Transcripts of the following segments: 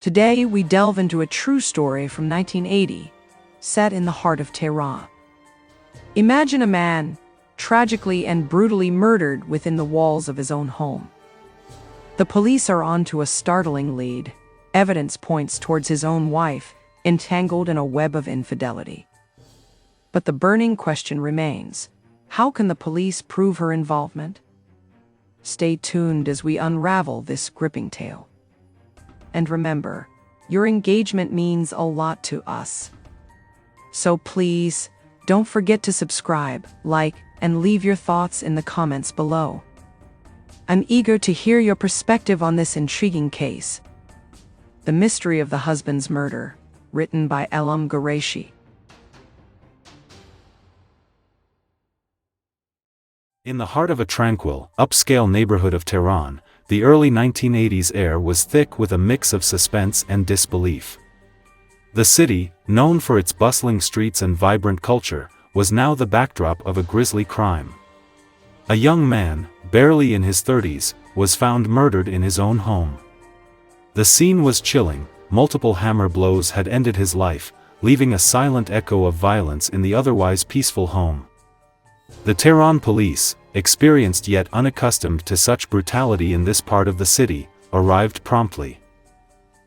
Today, we delve into a true story from 1980, set in the heart of Tehran. Imagine a man tragically and brutally murdered within the walls of his own home. The police are onto a startling lead. Evidence points towards his own wife, entangled in a web of infidelity. But the burning question remains: how can the police prove her involvement? Stay tuned as we unravel this gripping tale. And remember, your engagement means a lot to us. So please, don't forget to subscribe, like, and leave your thoughts in the comments below. I'm eager to hear your perspective on this intriguing case. The Mystery of the Husband's Murder, written by Elham Ghoreishi. In the heart of a tranquil, upscale neighborhood of Tehran, the early 1980s air was thick with a mix of suspense and disbelief. The city, known for its bustling streets and vibrant culture, was now the backdrop of a grisly crime. A young man, barely in his 30s, was found murdered in his own home. The scene was chilling. Multiple hammer blows had ended his life, leaving a silent echo of violence in the otherwise peaceful home. The Tehran police, experienced yet unaccustomed to such brutality in this part of the city, arrived promptly.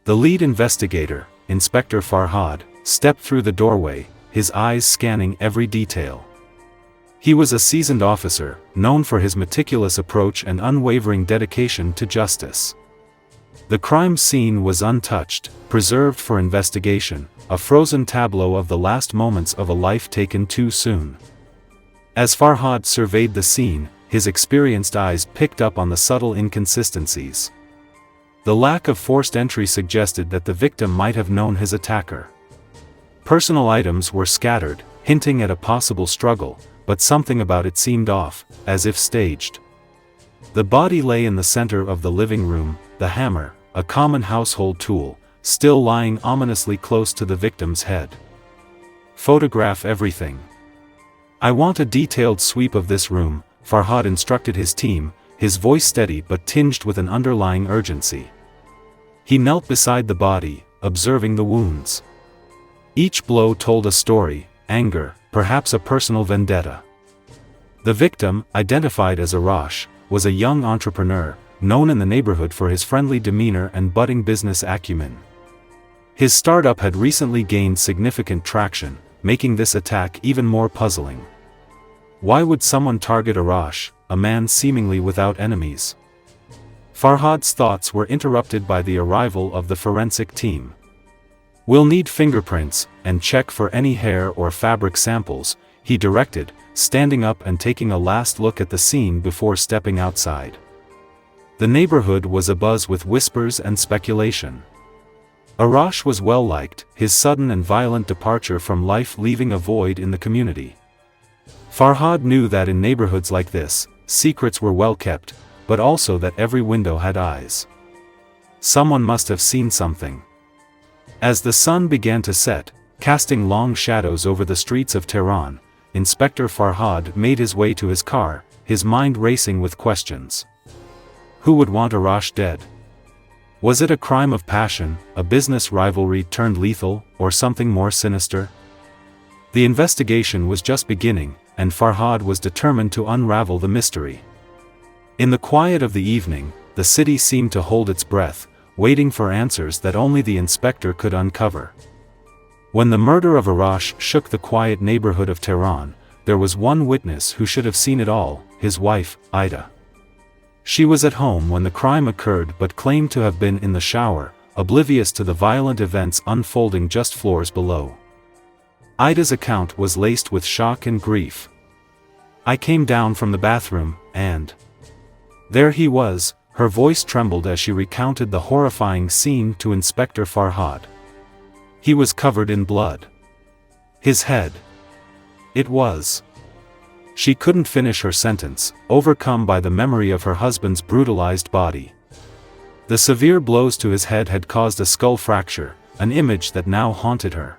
The lead investigator, Inspector Farhad, stepped through the doorway, his eyes scanning every detail. He was a seasoned officer, known for his meticulous approach and unwavering dedication to justice. The crime scene was untouched, preserved for investigation, a frozen tableau of the last moments of a life taken too soon. As Farhad surveyed the scene, his experienced eyes picked up on the subtle inconsistencies. The lack of forced entry suggested that the victim might have known his attacker. Personal items were scattered, hinting at a possible struggle, but something about it seemed off, as if staged. The body lay in the center of the living room, the hammer, a common household tool, still lying ominously close to the victim's head. "Photograph everything. I want a detailed sweep of this room," Farhad instructed his team, his voice steady but tinged with an underlying urgency. He knelt beside the body, observing the wounds. Each blow told a story: anger, perhaps a personal vendetta. The victim, identified as Arash, was a young entrepreneur, known in the neighborhood for his friendly demeanor and budding business acumen. His startup had recently gained significant traction, making this attack even more puzzling. Why would someone target Arash, a man seemingly without enemies? Farhad's thoughts were interrupted by the arrival of the forensic team. "We'll need fingerprints, and check for any hair or fabric samples," he directed, standing up and taking a last look at the scene before stepping outside. The neighborhood was abuzz with whispers and speculation. Arash was well liked, his sudden and violent departure from life leaving a void in the community. Farhad knew that in neighborhoods like this, secrets were well kept, but also that every window had eyes. Someone must have seen something. As the sun began to set, casting long shadows over the streets of Tehran, Inspector Farhad made his way to his car, his mind racing with questions. Who would want Arash dead? Was it a crime of passion, a business rivalry turned lethal, or something more sinister? The investigation was just beginning, and Farhad was determined to unravel the mystery. In the quiet of the evening, the city seemed to hold its breath, waiting for answers that only the inspector could uncover. When the murder of Arash shook the quiet neighborhood of Tehran, there was one witness who should have seen it all: his wife, Ida. She was at home when the crime occurred but claimed to have been in the shower, oblivious to the violent events unfolding just floors below. Ida's account was laced with shock and grief. "I came down from the bathroom, and there he was." Her voice trembled as she recounted the horrifying scene to Inspector Farhad. "He was covered in blood. His head. It was..." She couldn't finish her sentence, overcome by the memory of her husband's brutalized body. The severe blows to his head had caused a skull fracture, an image that now haunted her.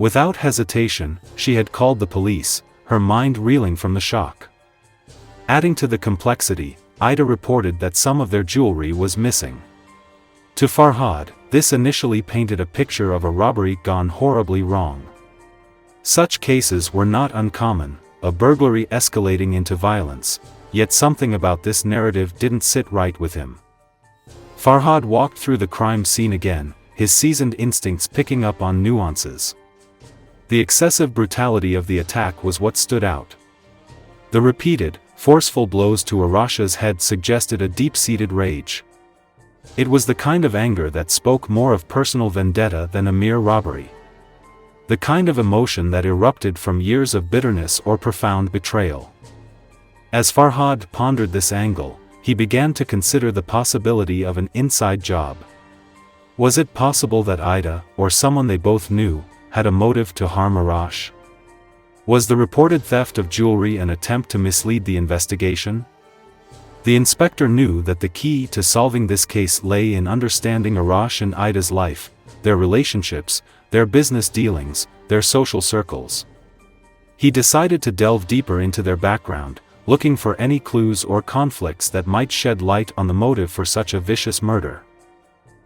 Without hesitation, she had called the police, her mind reeling from the shock. Adding to the complexity, Ida reported that some of their jewelry was missing. To Farhad, this initially painted a picture of a robbery gone horribly wrong. Such cases were not uncommon, a burglary escalating into violence, yet something about this narrative didn't sit right with him. Farhad walked through the crime scene again, his seasoned instincts picking up on nuances. The excessive brutality of the attack was what stood out. The repeated, forceful blows to Arasha's head suggested a deep-seated rage. It was the kind of anger that spoke more of personal vendetta than a mere robbery. The kind of emotion that erupted from years of bitterness or profound betrayal. As Farhad pondered this angle, he began to consider the possibility of an inside job. Was it possible that Ida, or someone they both knew, had a motive to harm Arash? Was the reported theft of jewelry an attempt to mislead the investigation? The inspector knew that the key to solving this case lay in understanding Arash and Ida's life, their relationships, their business dealings, their social circles. He decided to delve deeper into their background, looking for any clues or conflicts that might shed light on the motive for such a vicious murder.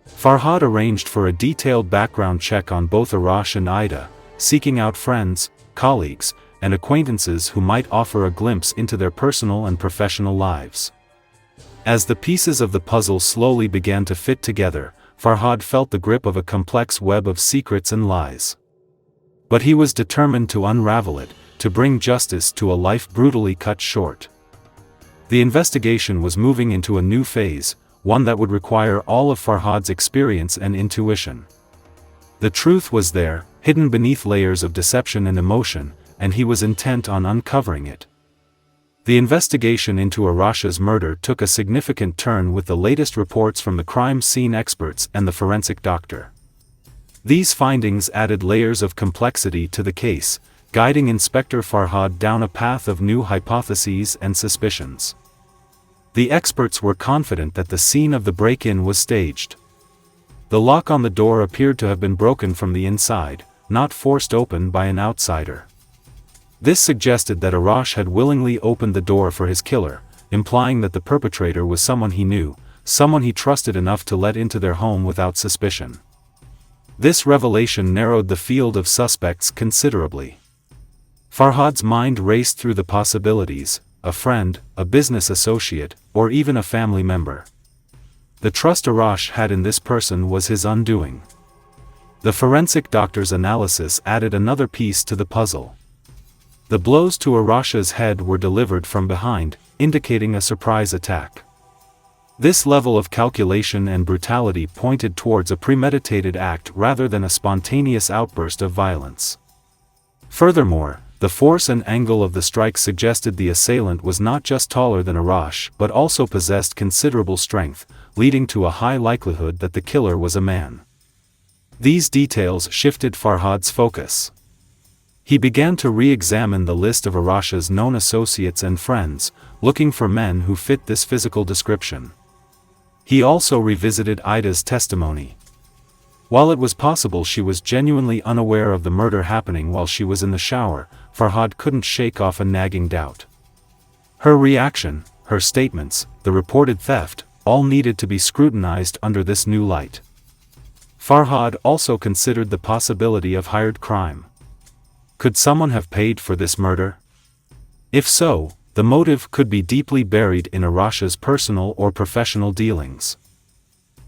Farhad arranged for a detailed background check on both Arash and Ida, seeking out friends, colleagues, and acquaintances who might offer a glimpse into their personal and professional lives. As the pieces of the puzzle slowly began to fit together, Farhad felt the grip of a complex web of secrets and lies. But he was determined to unravel it, to bring justice to a life brutally cut short. The investigation was moving into a new phase, one that would require all of Farhad's experience and intuition. The truth was there, hidden beneath layers of deception and emotion, and he was intent on uncovering it. The investigation into Arasha's murder took a significant turn with the latest reports from the crime scene experts and the forensic doctor. These findings added layers of complexity to the case, guiding Inspector Farhad down a path of new hypotheses and suspicions. The experts were confident that the scene of the break-in was staged. The lock on the door appeared to have been broken from the inside, not forced open by an outsider. This suggested that Arash had willingly opened the door for his killer, implying that the perpetrator was someone he knew, someone he trusted enough to let into their home without suspicion. This revelation narrowed the field of suspects considerably. Farhad's mind raced through the possibilities: a friend, a business associate, or even a family member. The trust Arash had in this person was his undoing. The forensic doctor's analysis added another piece to the puzzle. The blows to Arasha's head were delivered from behind, indicating a surprise attack. This level of calculation and brutality pointed towards a premeditated act rather than a spontaneous outburst of violence. Furthermore, the force and angle of the strike suggested the assailant was not just taller than Arash but also possessed considerable strength, leading to a high likelihood that the killer was a man. These details shifted Farhad's focus. He began to re-examine the list of Arasha's known associates and friends, looking for men who fit this physical description. He also revisited Ida's testimony. While it was possible she was genuinely unaware of the murder happening while she was in the shower, Farhad couldn't shake off a nagging doubt. Her reaction, her statements, the reported theft, all needed to be scrutinized under this new light. Farhad also considered the possibility of hired crime. Could someone have paid for this murder? If so, the motive could be deeply buried in Arasha's personal or professional dealings.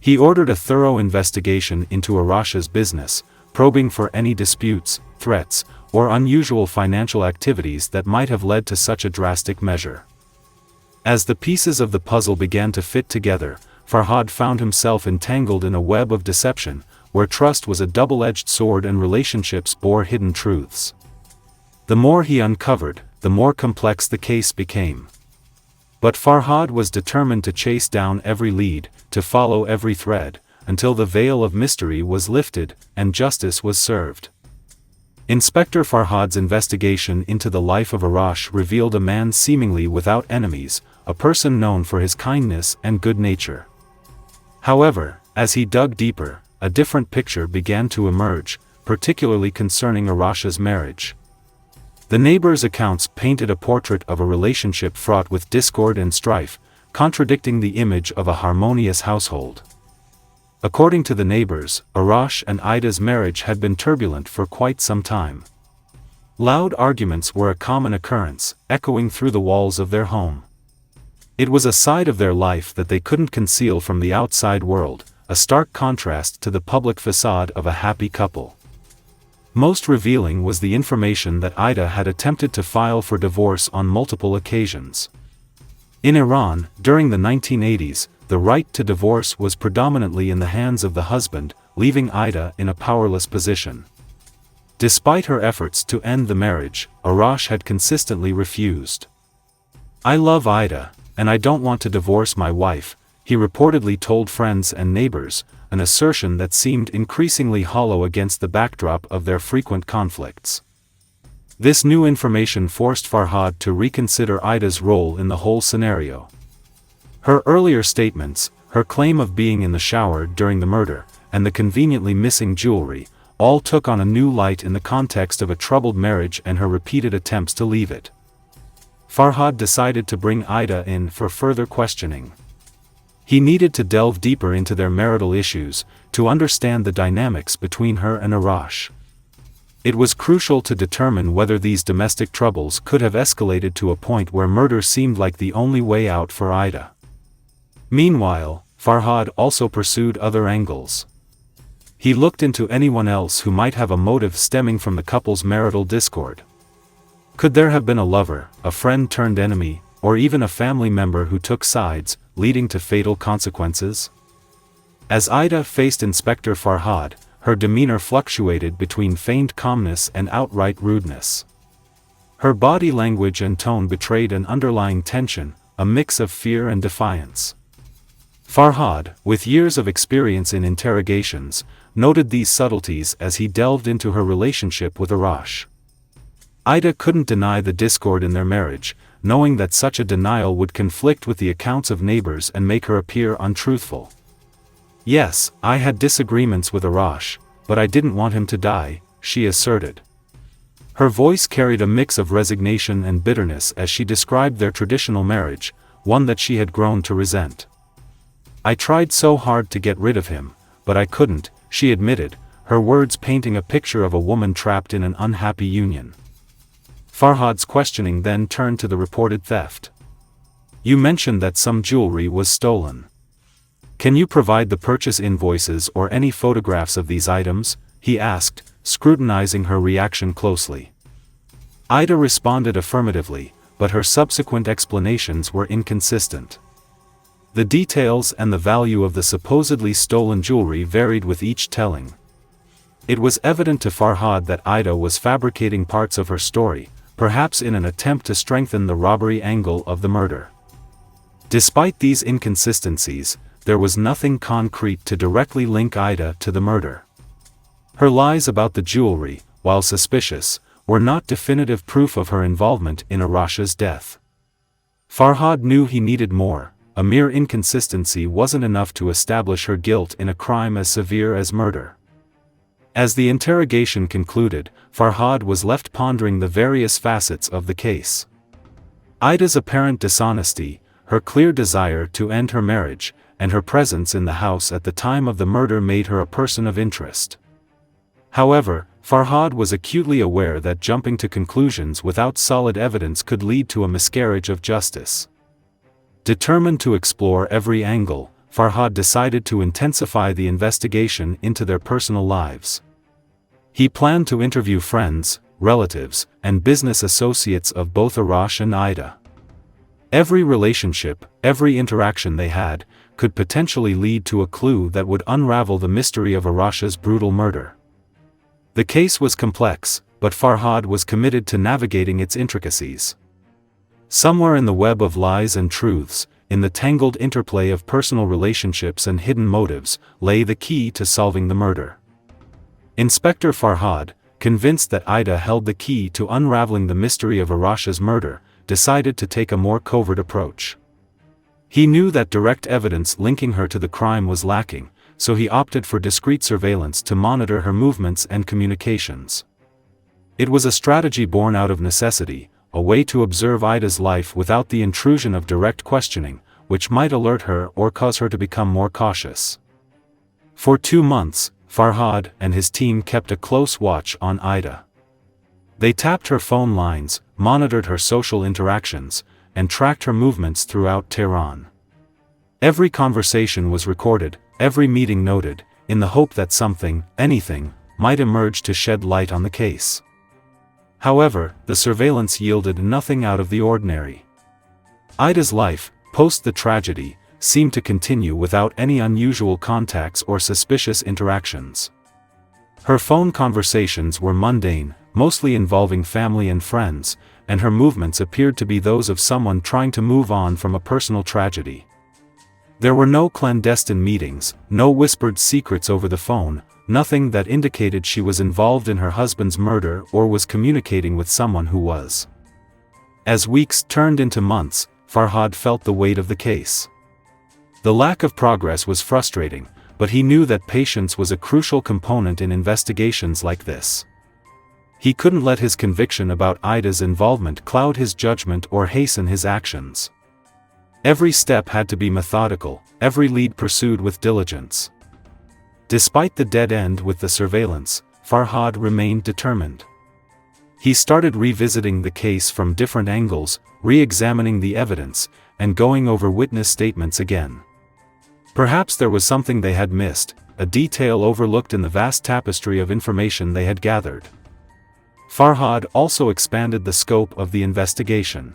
He ordered a thorough investigation into Arasha's business, probing for any disputes, threats, or unusual financial activities that might have led to such a drastic measure. As the pieces of the puzzle began to fit together, Farhad found himself entangled in a web of deception, where trust was a double-edged sword and relationships bore hidden truths. The more he uncovered, the more complex the case became. But Farhad was determined to chase down every lead, to follow every thread, until the veil of mystery was lifted, and justice was served. Inspector Farhad's investigation into the life of Arash revealed a man seemingly without enemies, a person known for his kindness and good nature. However, as he dug deeper, a different picture began to emerge, particularly concerning Arasha's marriage. The neighbors' accounts painted a portrait of a relationship fraught with discord and strife, contradicting the image of a harmonious household. According to the neighbors, Arash and Ida's marriage had been turbulent for quite some time. Loud arguments were a common occurrence, echoing through the walls of their home. It was a side of their life that they couldn't conceal from the outside world, a stark contrast to the public facade of a happy couple. Most revealing was the information that Ida had attempted to file for divorce on multiple occasions. In Iran, during the 1980s, the right to divorce was predominantly in the hands of the husband, leaving Ida in a powerless position. Despite her efforts to end the marriage, Arash had consistently refused. "I love Ida, and I don't want to divorce my wife," he reportedly told friends and neighbors, an assertion that seemed increasingly hollow against the backdrop of their frequent conflicts. This new information forced Farhad to reconsider Ida's role in the whole scenario. Her earlier statements, her claim of being in the shower during the murder, and the conveniently missing jewelry, all took on a new light in the context of a troubled marriage and her repeated attempts to leave it. Farhad decided to bring Ida in for further questioning. He needed to delve deeper into their marital issues, to understand the dynamics between her and Arash. It was crucial to determine whether these domestic troubles could have escalated to a point where murder seemed like the only way out for Ida. Meanwhile, Farhad also pursued other angles. He looked into anyone else who might have a motive stemming from the couple's marital discord. Could there have been a lover, a friend turned enemy, or even a family member who took sides, leading to fatal consequences? As Ida faced Inspector Farhad, her demeanor fluctuated between feigned calmness and outright rudeness. Her body language and tone betrayed an underlying tension, a mix of fear and defiance. Farhad, with years of experience in interrogations, noted these subtleties as he delved into her relationship with Arash. Ida couldn't deny the discord in their marriage, knowing that such a denial would conflict with the accounts of neighbors and make her appear untruthful. "Yes, I had disagreements with Arash, but I didn't want him to die," she asserted. Her voice carried a mix of resignation and bitterness as she described their traditional marriage, one that she had grown to resent. "I tried so hard to get rid of him, but I couldn't," she admitted, her words painting a picture of a woman trapped in an unhappy union. Farhad's questioning then turned to the reported theft. "You mentioned that some jewelry was stolen. Can you provide the purchase invoices or any photographs of these items?" he asked, scrutinizing her reaction closely. Ida responded affirmatively, but her subsequent explanations were inconsistent. The details and the value of the supposedly stolen jewelry varied with each telling. It was evident to Farhad that Ida was fabricating parts of her story, perhaps in an attempt to strengthen the robbery angle of the murder. Despite these inconsistencies, there was nothing concrete to directly link Ida to the murder. Her lies about the jewelry, while suspicious, were not definitive proof of her involvement in Arash's death. Farhad knew he needed more. A mere inconsistency wasn't enough to establish her guilt in a crime as severe as murder. As the interrogation concluded, Farhad was left pondering the various facets of the case. Ida's apparent dishonesty, her clear desire to end her marriage, and her presence in the house at the time of the murder made her a person of interest. However, Farhad was acutely aware that jumping to conclusions without solid evidence could lead to a miscarriage of justice. Determined to explore every angle, Farhad decided to intensify the investigation into their personal lives. He planned to interview friends, relatives, and business associates of both Arash and Ida. Every relationship, every interaction they had, could potentially lead to a clue that would unravel the mystery of Arash's brutal murder. The case was complex, but Farhad was committed to navigating its intricacies. Somewhere in the web of lies and truths, in the tangled interplay of personal relationships and hidden motives, lay the key to solving the murder. Inspector Farhad, convinced that Ida held the key to unraveling the mystery of Arash's murder, decided to take a more covert approach. He knew that direct evidence linking her to the crime was lacking, so he opted for discreet surveillance to monitor her movements and communications. It was a strategy born out of necessity, a way to observe Ida's life without the intrusion of direct questioning, which might alert her or cause her to become more cautious. For 2 months, Farhad and his team kept a close watch on Ida. They tapped her phone lines, monitored her social interactions, and tracked her movements throughout Tehran. Every conversation was recorded, every meeting noted, in the hope that something, anything, might emerge to shed light on the case. However, the surveillance yielded nothing out of the ordinary. Ida's life, post the tragedy, seemed to continue without any unusual contacts or suspicious interactions. Her phone conversations were mundane, mostly involving family and friends, and her movements appeared to be those of someone trying to move on from a personal tragedy. There were no clandestine meetings, no whispered secrets over the phone, nothing that indicated she was involved in her husband's murder or was communicating with someone who was. As weeks turned into months, Farhad felt the weight of the case. The lack of progress was frustrating, but he knew that patience was a crucial component in investigations like this. He couldn't let his conviction about Ida's involvement cloud his judgment or hasten his actions. Every step had to be methodical, every lead pursued with diligence. Despite the dead end with the surveillance, Farhad remained determined. He started revisiting the case from different angles, re-examining the evidence, and going over witness statements again. Perhaps there was something they had missed, a detail overlooked in the vast tapestry of information they had gathered. Farhad also expanded the scope of the investigation.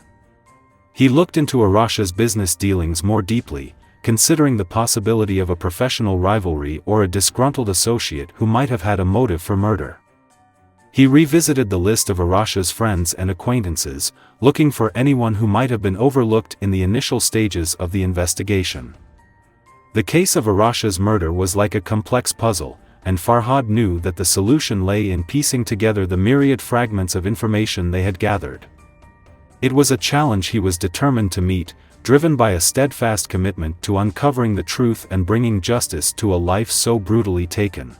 He looked into Arasha's business dealings more deeply, considering the possibility of a professional rivalry or a disgruntled associate who might have had a motive for murder. He revisited the list of Arasha's friends and acquaintances, looking for anyone who might have been overlooked in the initial stages of the investigation. The case of Arasha's murder was like a complex puzzle, and Farhad knew that the solution lay in piecing together the myriad fragments of information they had gathered. It was a challenge he was determined to meet, driven by a steadfast commitment to uncovering the truth and bringing justice to a life so brutally taken.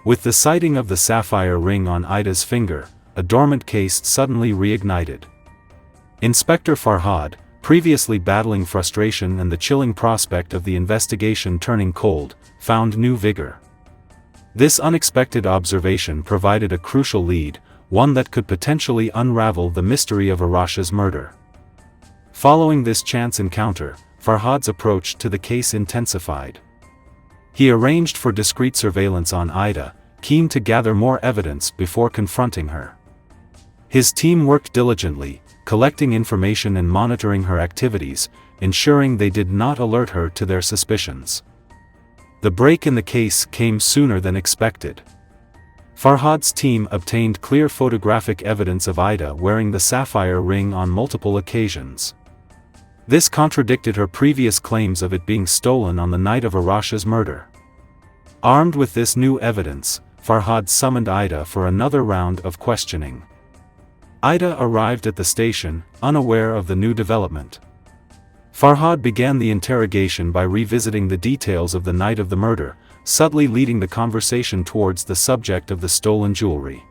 With the sighting of the sapphire ring on Ida's finger, a dormant case suddenly reignited. Inspector Farhad, previously battling frustration and the chilling prospect of the investigation turning cold, found new vigor. This unexpected observation provided a crucial lead, one that could potentially unravel the mystery of Arasha's murder. Following this chance encounter, Farhad's approach to the case intensified. He arranged for discreet surveillance on Ida, keen to gather more evidence before confronting her. His team worked diligently, collecting information and monitoring her activities, ensuring they did not alert her to their suspicions. The break in the case came sooner than expected. Farhad's team obtained clear photographic evidence of Ida wearing the sapphire ring on multiple occasions. This contradicted her previous claims of it being stolen on the night of Arasha's murder. Armed with this new evidence, Farhad summoned Ida for another round of questioning. Ida arrived at the station, unaware of the new development. Farhad began the interrogation by revisiting the details of the night of the murder, subtly leading the conversation towards the subject of the stolen jewelry.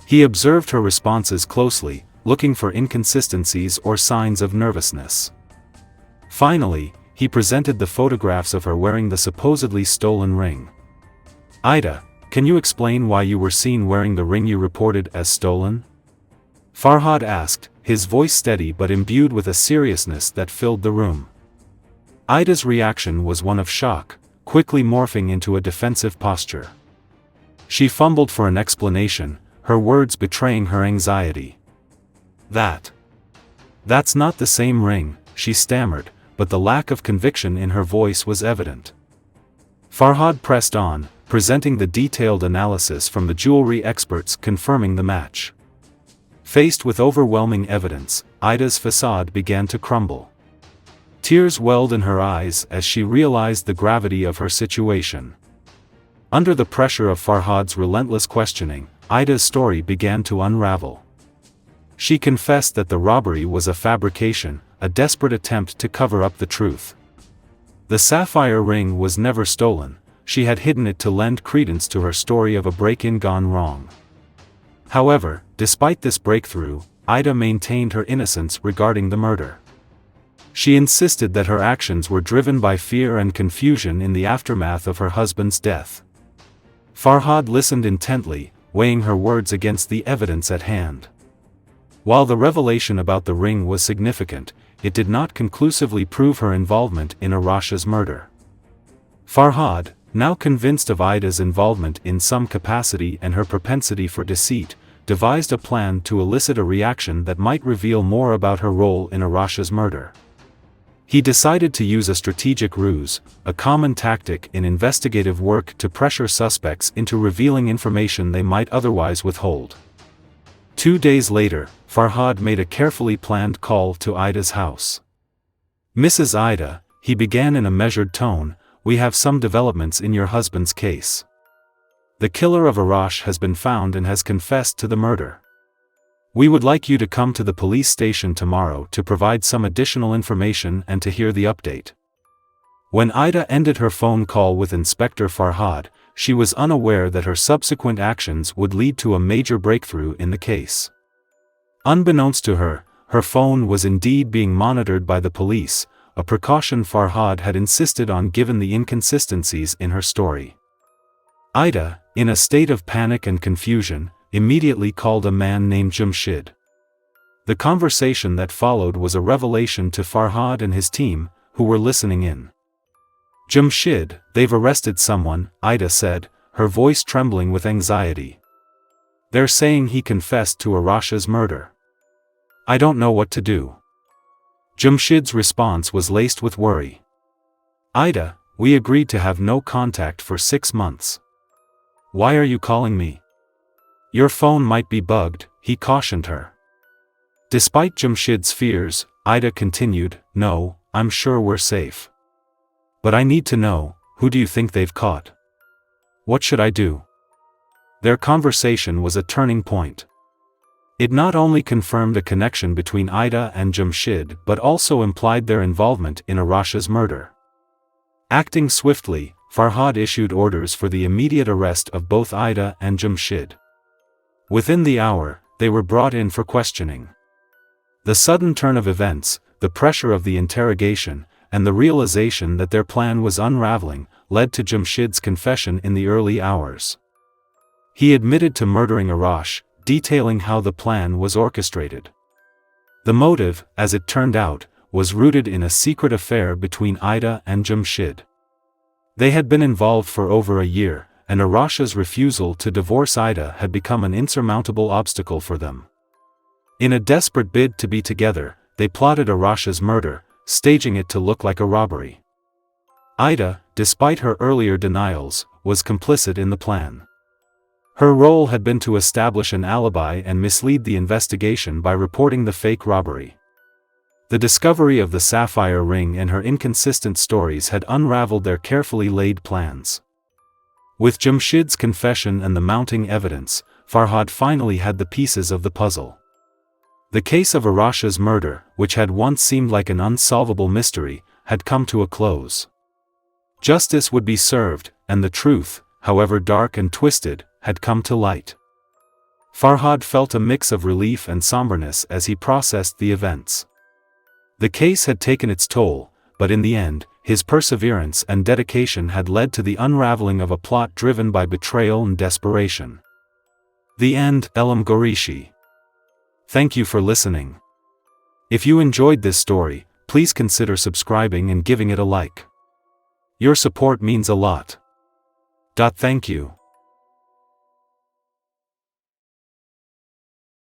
He observed her responses closely, looking for inconsistencies or signs of nervousness. Finally, he presented the photographs of her wearing the supposedly stolen ring. "Ida, can you explain why you were seen wearing the ring you reported as stolen?" Farhad asked, his voice steady but imbued with a seriousness that filled the room. Ida's reaction was one of shock, quickly morphing into a defensive posture. She fumbled for an explanation, her words betraying her anxiety. That's not the same ring," she stammered, but the lack of conviction in her voice was evident. Farhad pressed on, presenting the detailed analysis from the jewelry experts confirming the match. Faced with overwhelming evidence, Ida's facade began to crumble. Tears welled in her eyes as she realized the gravity of her situation. Under the pressure of Farhad's relentless questioning, Ida's story began to unravel. She confessed that the robbery was a fabrication, a desperate attempt to cover up the truth. The sapphire ring was never stolen, she had hidden it to lend credence to her story of a break-in gone wrong. However, despite this breakthrough, Ida maintained her innocence regarding the murder. She insisted that her actions were driven by fear and confusion in the aftermath of her husband's death. Farhad listened intently, weighing her words against the evidence at hand. While the revelation about the ring was significant, it did not conclusively prove her involvement in Arash's murder. Farhad, now convinced of Ida's involvement in some capacity and her propensity for deceit, devised a plan to elicit a reaction that might reveal more about her role in Arash's murder. He decided to use a strategic ruse, a common tactic in investigative work to pressure suspects into revealing information they might otherwise withhold. 2 days later, Farhad made a carefully planned call to Ida's house. "Mrs. Ida," he began in a measured tone, "we have some developments in your husband's case. The killer of Arash has been found and has confessed to the murder. We would like you to come to the police station tomorrow to provide some additional information and to hear the update." When Ida ended her phone call with Inspector Farhad, she was unaware that her subsequent actions would lead to a major breakthrough in the case. Unbeknownst to her, her phone was indeed being monitored by the police, a precaution Farhad had insisted on given the inconsistencies in her story. Ida, in a state of panic and confusion, immediately called a man named Jamshid. The conversation that followed was a revelation to Farhad and his team, who were listening in. "Jamshid, they've arrested someone," Ida said, her voice trembling with anxiety. "They're saying he confessed to Arash's murder. I don't know what to do." Jamshid's response was laced with worry. "Ida, we agreed to have no contact for 6 months. Why are you calling me? Your phone might be bugged," he cautioned her. Despite Jamshid's fears, Ida continued, "No, I'm sure we're safe. But I need to know, who do you think they've caught? What should I do?" Their conversation was a turning point. It not only confirmed a connection between Ida and Jamshid but also implied their involvement in Arash's murder. Acting swiftly, Farhad issued orders for the immediate arrest of both Ida and Jamshid. Within the hour, they were brought in for questioning. The sudden turn of events, the pressure of the interrogation, and the realization that their plan was unraveling, led to Jamshid's confession in the early hours. He admitted to murdering Arash, detailing how the plan was orchestrated. The motive, as it turned out, was rooted in a secret affair between Ida and Jamshid. They had been involved for over a year, and Arash's refusal to divorce Ida had become an insurmountable obstacle for them. In a desperate bid to be together, they plotted Arash's murder, staging it to look like a robbery. Ida, despite her earlier denials, was complicit in the plan. Her role had been to establish an alibi and mislead the investigation by reporting the fake robbery. The discovery of the sapphire ring and her inconsistent stories had unraveled their carefully laid plans. With Jamshid's confession and the mounting evidence, Farhad finally had the pieces of the puzzle. The case of Arash's murder, which had once seemed like an unsolvable mystery, had come to a close. Justice would be served, and the truth, however dark and twisted, had come to light. Farhad felt a mix of relief and somberness as he processed the events. The case had taken its toll, but in the end, his perseverance and dedication had led to the unraveling of a plot driven by betrayal and desperation. The end. Elham Ghoreishi. Thank you for listening. If you enjoyed this story, please consider subscribing and giving it a like. Your support means a lot. Thank you.